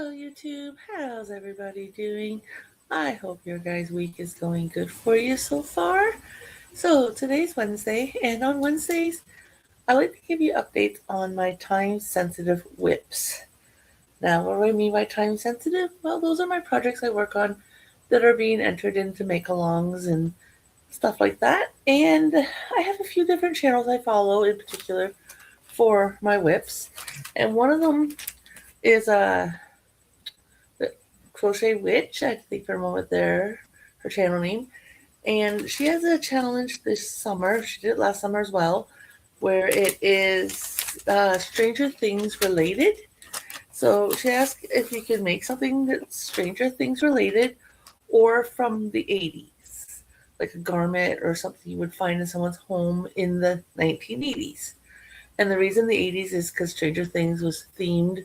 Hello YouTube, how's everybody doing? I hope your guys' week is going good for you so far. So today's Wednesday, and on Wednesdays, I like to give you updates on my time-sensitive WIPs. Now, what do I mean by time-sensitive? Well, those are my projects I work on that are being entered into make-alongs and stuff like that. And I have a few different channels I follow in particular for my WIPs. And one of them is Crochet Witch, I think for a moment there, her channel name. And she has a challenge this summer, she did it last summer as well, where it is Stranger Things related. So she asked if you could make something that's Stranger Things related or from the 80s, like a garment or something you would find in someone's home in the 1980s. And the reason the 80s is because Stranger Things was themed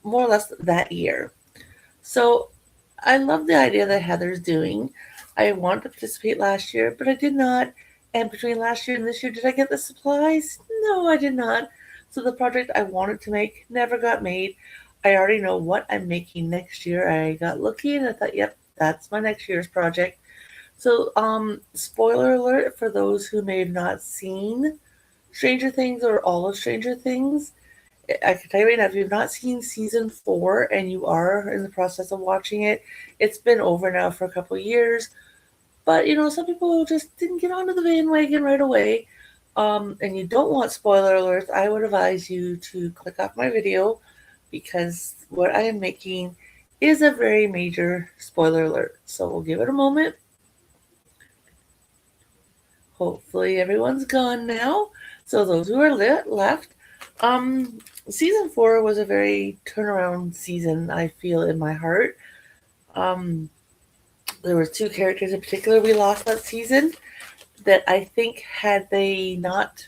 more or less that year. So I love the idea that Heather's doing. I wanted to participate last year, but I did not. And between last year and this year, did I get the supplies? No, I did not. So the project I wanted to make never got made. I already know what I'm making next year. I got lucky and I thought, yep, that's my next year's project. So, spoiler alert for those who may have not seen Stranger Things or all of Stranger Things. I can tell you right now, if you've not seen season 4 and you are in the process of watching it, it's been over now for a couple of years. But some people just didn't get onto the bandwagon right away. And you don't want spoiler alerts, I would advise you to click off my video because what I am making is a very major spoiler alert. So we'll give it a moment. Hopefully everyone's gone now. So those who are left, season 4 was a very turnaround season, I feel, in my heart. There were 2 characters in particular we lost that season that I think had they not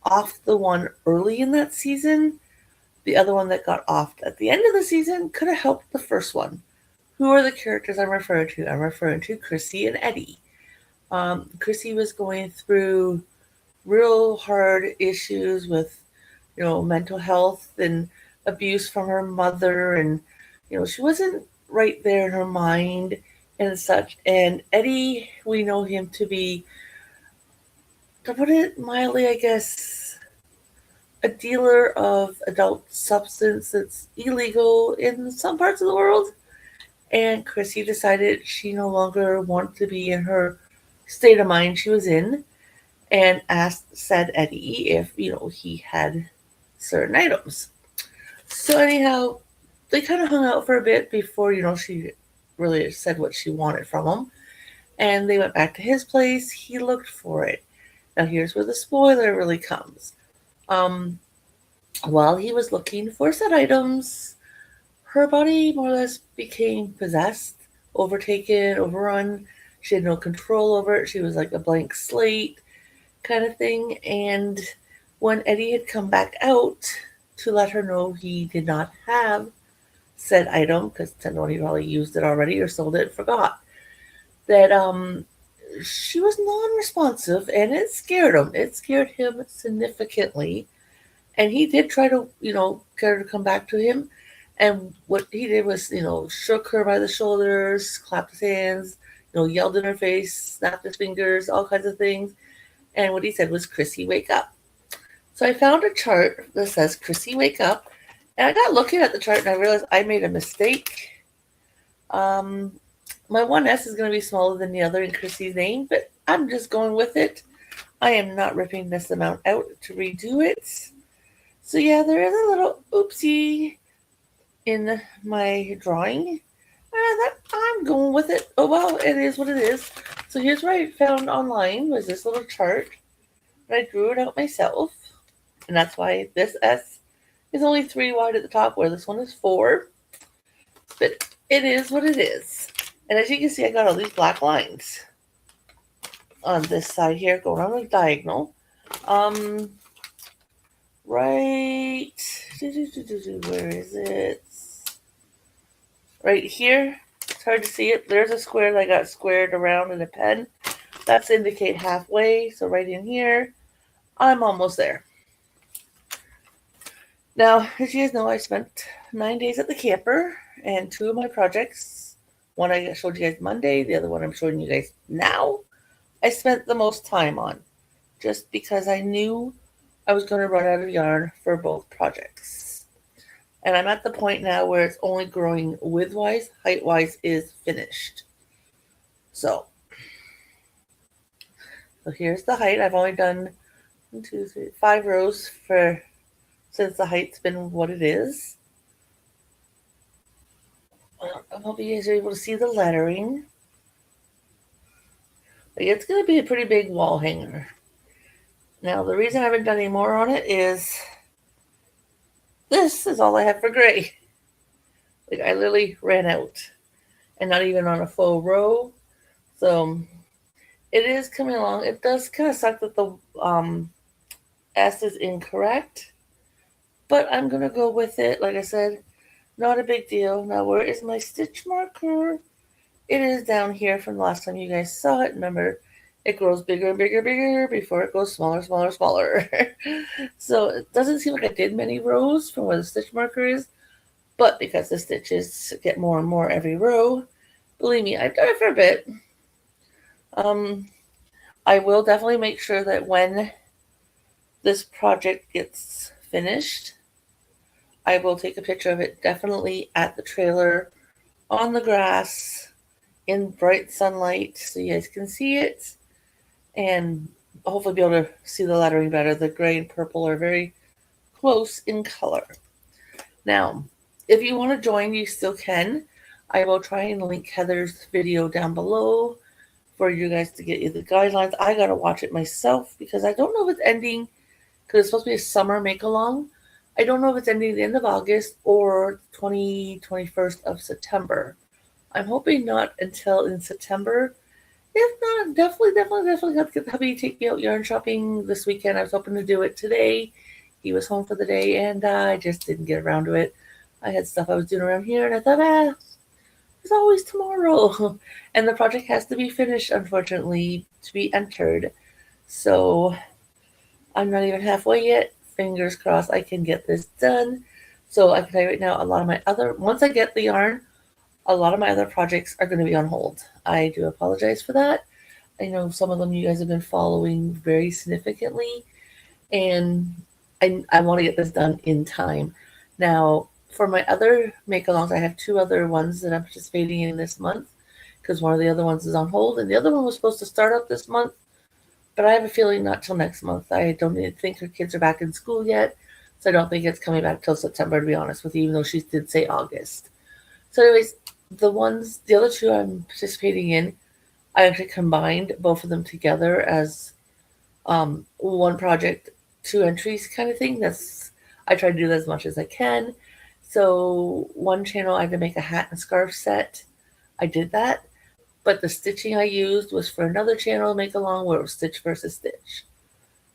offed the one early in that season, the other one that got offed at the end of the season could have helped the first one. Who are the characters I'm referring to? I'm referring to Chrissy and Eddie. Chrissy was going through real hard issues with mental health and abuse from her mother, and she wasn't right there in her mind and such. And Eddie, we know him to be, to put it mildly, I guess, a dealer of adult substance that's illegal in some parts of the world. And Chrissy decided she no longer wanted to be in her state of mind she was in, and said Eddie if he had certain items. So anyhow, they kind of hung out for a bit before she really said what she wanted from him. And they went back to his place. He looked for it. Now here's where the spoiler really comes. While he was looking for said items, her body more or less became possessed, overtaken, overrun. She had no control over it. She was like a blank slate kind of thing. And when Eddie had come back out to let her know he did not have said item, because he probably used it already or sold it and forgot, that she was non-responsive, and it scared him. It scared him significantly. And he did try to, get her to come back to him. And what he did was, shook her by the shoulders, clapped his hands, yelled in her face, snapped his fingers, all kinds of things. And what he said was, "Chrissy, wake up." So I found a chart that says, "Chrissy, wake up." And I got looking at the chart and I realized I made a mistake. My one S is going to be smaller than the other in Chrissy's name, but I'm just going with it. I am not ripping this amount out to redo it. So yeah, there is a little oopsie in my drawing. I'm going with it. Oh well, it is what it is. So here's what I found online was this little chart. I drew it out myself. And that's why this S is only 3 wide at the top, where this one is 4. But it is what it is. And as you can see, I got all these black lines on this side here going on a diagonal. Right, where is it? Right here. It's hard to see it. There's a square that I got squared around in a pen. That's to indicate halfway. So right in here, I'm almost there. Now, as you guys know, I spent 9 days at the camper, and two of my projects, one I showed you guys Monday, the other one I'm showing you guys now, I spent the most time on, just because I knew I was going to run out of yarn for both projects. And I'm at the point now where it's only growing width-wise, height-wise is finished. So here's the height. I've only done 1, 2, 3, 5 rows for since the height's been what it is. I hope you guys are able to see the lettering. It's going to be a pretty big wall hanger. Now, the reason I haven't done any more on it is this is all I have for gray. Like, I literally ran out, and not even on a full row. So it is coming along. It does kind of suck that the S is incorrect, but I'm going to go with it. Like I said, not a big deal. Now, where is my stitch marker? It is down here from the last time you guys saw it. Remember, it grows bigger and bigger and bigger before it goes smaller, smaller, smaller. So it doesn't seem like I did many rows from where the stitch marker is, but because the stitches get more and more every row, believe me, I've done it for a bit. I will definitely make sure that when this project gets finished, I will take a picture of it definitely at the trailer, on the grass, in bright sunlight, so you guys can see it, and hopefully be able to see the lettering better. The gray and purple are very close in color. Now, if you want to join, you still can. I will try and link Heather's video down below for you guys to get you the guidelines. I gotta watch it myself because I don't know if it's ending, because it's supposed to be a summer make-along. I don't know if it's ending the end of August or 21st of September. I'm hoping not until in September. If not, definitely have to get hubby take me out yarn shopping this weekend. I was hoping to do it today. He was home for the day, and I just didn't get around to it. I had stuff I was doing around here, and I thought, there's always tomorrow. And the project has to be finished, unfortunately, to be entered. So I'm not even halfway yet. Fingers crossed I can get this done. So I can tell you right now, once I get the yarn, a lot of my other projects are going to be on hold. I do apologize for that. I know some of them you guys have been following very significantly, and I want to get this done in time. Now, for my other make-alongs, I have 2 other ones that I'm participating in this month because one of the other ones is on hold, and the other one was supposed to start up this month, but I have a feeling not till next month. I don't even think her kids are back in school yet, so I don't think it's coming back till September, to be honest with you, even though she did say August. So anyways, the other 2 I'm participating in, I actually combined both of them together as one project, 2 entries kind of thing. I try to do that as much as I can. So one channel I had to make a hat and scarf set. I did that, but the stitching I used was for another channel make along where it was stitch versus stitch.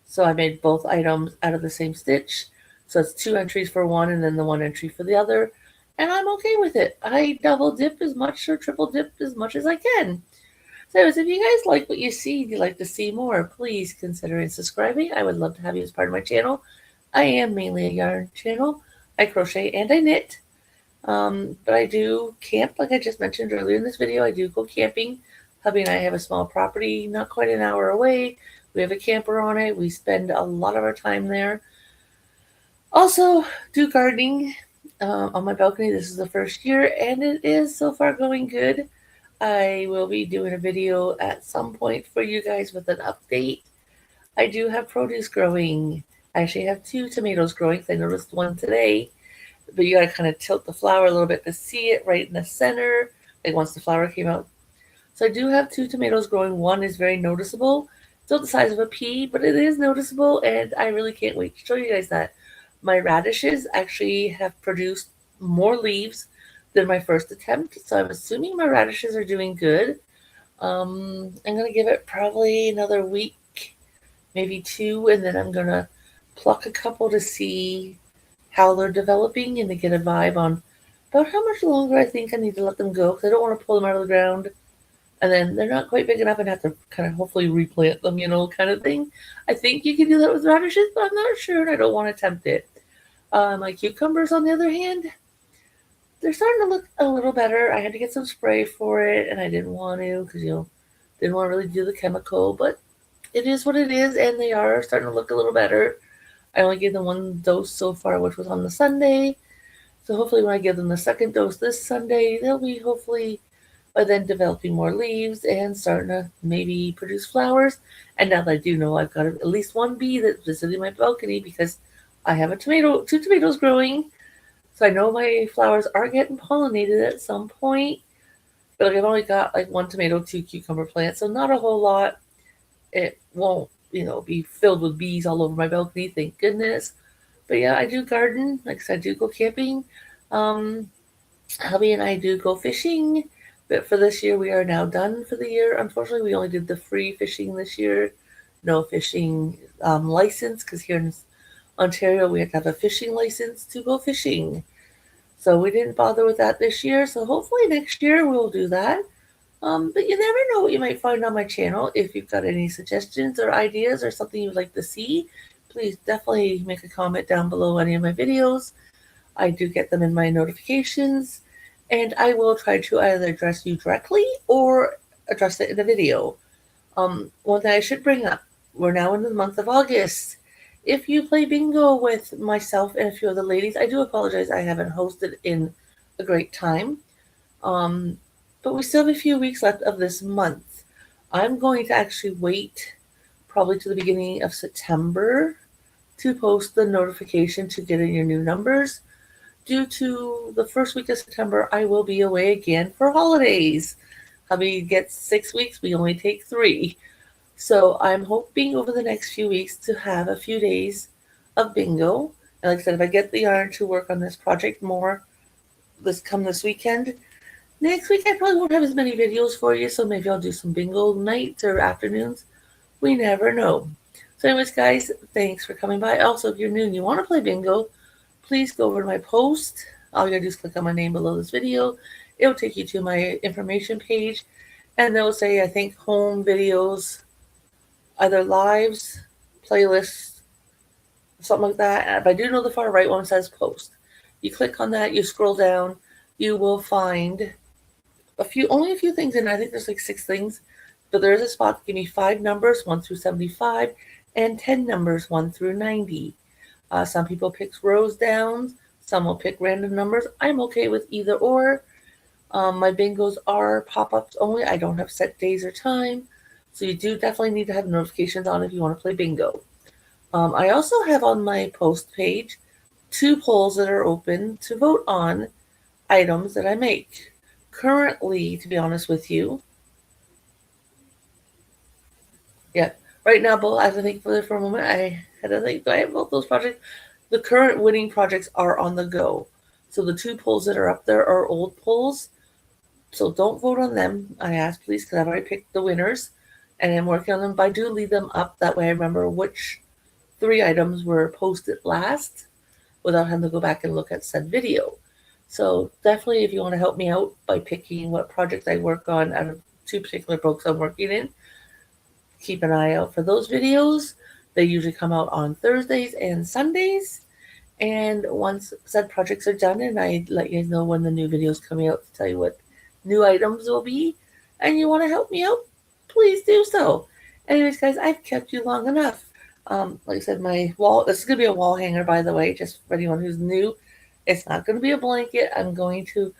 So I made both items out of the same stitch. So it's 2 entries for one and then the 1 entry for the other. And I'm okay with it. I double dip as much or triple dip as much as I can. So if you guys like what you see and you'd like to see more, please consider subscribing. I would love to have you as part of my channel. I am mainly a yarn channel. I crochet and I knit. But I do camp, like I just mentioned earlier in this video. I do go camping. Hubby and I have a small property not quite an hour away. We have a camper on it. We spend a lot of our time there. Also, do gardening on my balcony. This is the first year, and it is so far going good. I will be doing a video at some point for you guys with an update. I do have produce growing. I actually have 2 tomatoes growing. I noticed one today, but you gotta kind of tilt the flower a little bit to see it right in the center, like once the flower came out. So I do have 2 tomatoes growing. One is very noticeable. Still the size of a pea, but it is noticeable, and I really can't wait to show you guys that. My radishes actually have produced more leaves than my first attempt, so I'm assuming my radishes are doing good. I'm going to give it probably another week, maybe 2, and then I'm going to pluck a couple to see how they're developing and to get a vibe on about how much longer I think I need to let them go, because I don't want to pull them out of the ground and then they're not quite big enough and have to kind of hopefully replant them, kind of thing. I think you can do that with radishes, but I'm not sure and I don't want to tempt it. My cucumbers, on the other hand, they're starting to look a little better. I had to get some spray for it, and I didn't want to because, didn't want to really do the chemical, but it is what it is, and they are starting to look a little better. I only gave them one dose so far, which was on the Sunday. So hopefully when I give them the second dose this Sunday, they'll be hopefully by then developing more leaves and starting to maybe produce flowers. And now that I do know I've got at least one bee that's visiting my balcony because I have two tomatoes growing. So I know my flowers are getting pollinated at some point. But like I've only got like one tomato, two cucumber plants, so not a whole lot. It won't, be filled with bees all over my balcony, thank goodness. But yeah, I do garden. Like I said, I do go camping. Um, Hubby and I do go fishing. But for this year, we are now done for the year. Unfortunately, we only did the free fishing this year. No fishing license, because here in Ontario, we have to have a fishing license to go fishing. So we didn't bother with that this year. So hopefully next year we'll do that. But you never know what you might find on my channel. If you've got any suggestions or ideas or something you'd like to see, please definitely make a comment down below any of my videos. I do get them in my notifications, and I will try to either address you directly or address it in a video. One thing I should bring up, we're now in the month of August. If you play bingo with myself and a few other ladies, I do apologize I haven't hosted in a great time. But we still have a few weeks left of this month. I'm going to actually wait probably to the beginning of September to post the notification to get in your new numbers. Due to the first week of September, I will be away again for holidays. Hubby gets 6 weeks, we only take 3. So I'm hoping over the next few weeks to have a few days of bingo. And like I said, if I get the yarn to work on this project more this weekend, next week I probably won't have as many videos for you, so maybe I'll do some bingo nights or afternoons. We never know. So anyways, guys, thanks for coming by. Also, if you're new and you want to play bingo, please go over to my post. All you gotta do is click on my name below this video. It'll take you to my information page, and they'll say, I think, home videos, either lives, playlists, something like that. But I do know the far right one says post. You click on that, you scroll down, you will find only a few things in. I think there's like 6 things, but there is a spot to give me 5 numbers, 1 through 75, and 10 numbers, 1 through 90. Some people pick rows down, some will pick random numbers. I'm okay with either or. My bingos are pop-ups only. I don't have set days or time, so you do definitely need to have notifications on if you want to play bingo. I also have on my post page 2 polls that are open to vote on items that I make. Currently, to be honest with you, right now, I have to think for a moment. I had to think, do I have both those projects? The current winning projects are on the go. So the 2 polls that are up there are old polls. So don't vote on them, I ask, please, because I've already picked the winners and I'm working on them. But I do leave them up. That way I remember which 3 items were posted last without having to go back and look at said video. So definitely, if you want to help me out by picking what projects I work on out of 2 particular books I'm working in, keep an eye out for those videos. They usually come out on Thursdays and Sundays. And once said projects are done, and I let you know when the new videos coming out to tell you what new items will be, and you want to help me out, please do so. Anyways, guys, I've kept you long enough. Like I said, my wall, this is going to be a wall hanger, by the way, just for anyone who's new. It's not going to be a blanket. I'm going to,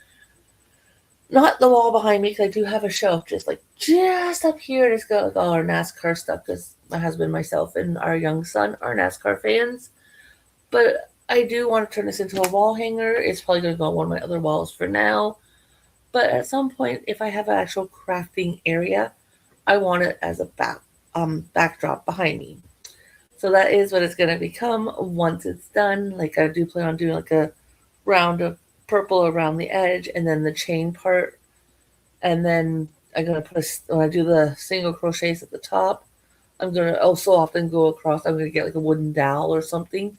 not the wall behind me, because I do have a shelf just up here. It's got like all our NASCAR stuff, because my husband, myself, and our young son are NASCAR fans. But I do want to turn this into a wall hanger. It's probably going to go on one of my other walls for now. But at some point, if I have an actual crafting area, I want it as a backdrop behind me. So that is what it's going to become once it's done. Like I do plan on doing like a round of purple around the edge, and then the chain part. And then I'm going to when I do the single crochets at the top, I'm going to also often go across. I'm going to get like a wooden dowel or something,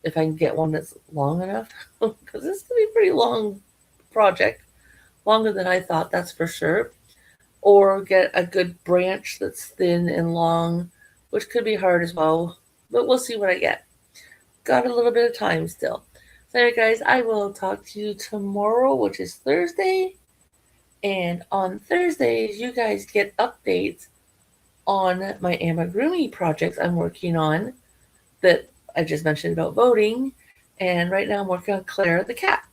if I can get one that's long enough, because this is going to be a pretty long project, longer than I thought, that's for sure. Or get a good branch that's thin and long, which could be hard as well, but we'll see what I get. got a little bit of time still. So, anyway, guys, I will talk to you tomorrow, which is Thursday. And on Thursdays, you guys get updates on my amigurumi projects I'm working on that I just mentioned about voting. And right now I'm working on Claire the cat.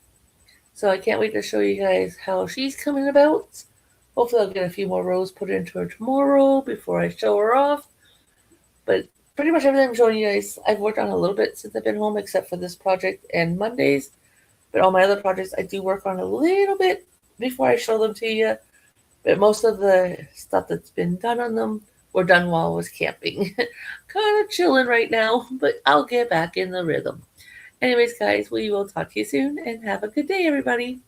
So I can't wait to show you guys how she's coming about. Hopefully I'll get a few more rows put into her tomorrow before I show her off. But pretty much everything I'm showing you guys, I've worked on a little bit since I've been home, except for this project and Mondays. But all my other projects I do work on a little bit before I show them to you. But most of the stuff that's been done on them were done while I was camping. Kind of chilling right now, but I'll get back in the rhythm. Anyways, guys, we will talk to you soon and have a good day, everybody.